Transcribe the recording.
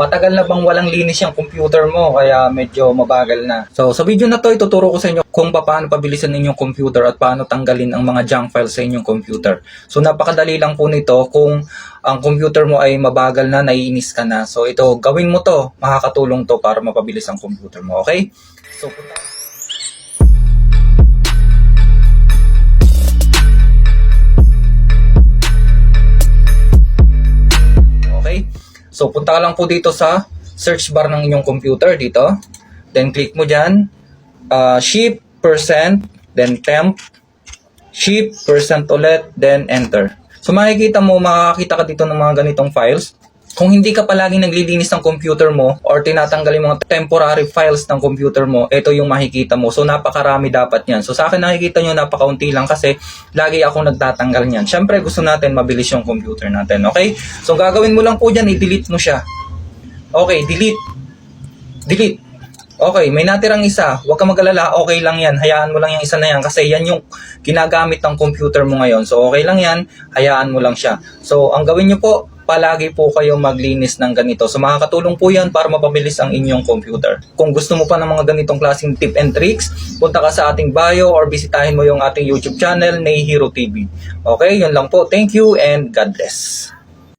Matagal na bang walang linis yung computer mo kaya medyo mabagal na. So sa video na to ituturo ko sa inyo kung paano pabilisan ninyong computer at paano tanggalin ang mga junk files sa inyong computer. So napakadali lang po nito kung ang computer mo ay mabagal na, naiinis ka na. So ito, gawin mo to, makakatulong to para mapabilis ang computer mo, okay? So punta. So, punta ka lang po dito sa search bar ng inyong computer dito. Then, click mo dyan. Shift, percent, then temp. Shift, percent ulit, then enter. So, makikita ka dito ng mga ganitong files. Kung hindi ka palaging naglilinis ng computer mo or tinatanggal yung mga temporary files ng computer mo, ito yung makikita mo. So, napakarami dapat yan. So, sa akin nakikita nyo napakaunti lang kasi lagi ako nagtatanggal niyan. Siyempre, gusto natin mabilis yung computer natin. Okay? So, gagawin mo lang po dyan, i-delete mo siya. Okay, delete. Delete. Okay, may natirang isa. Huwag ka mag-alala, okay lang yan. Hayaan mo lang yung isa na yan kasi yan yung ginagamit ng computer mo ngayon. So, okay lang yan. Hayaan mo lang siya. So, ang gawin nyo po, palagi po kayo maglinis ng ganito. So makakatulong po yan para mapabilis ang inyong computer. Kung gusto mo pa ng mga ganitong klaseng tip and tricks, punta ka sa ating bio or bisitahin mo yung ating YouTube channel, Nayhero TV. Okay, yun lang po. Thank you and God bless.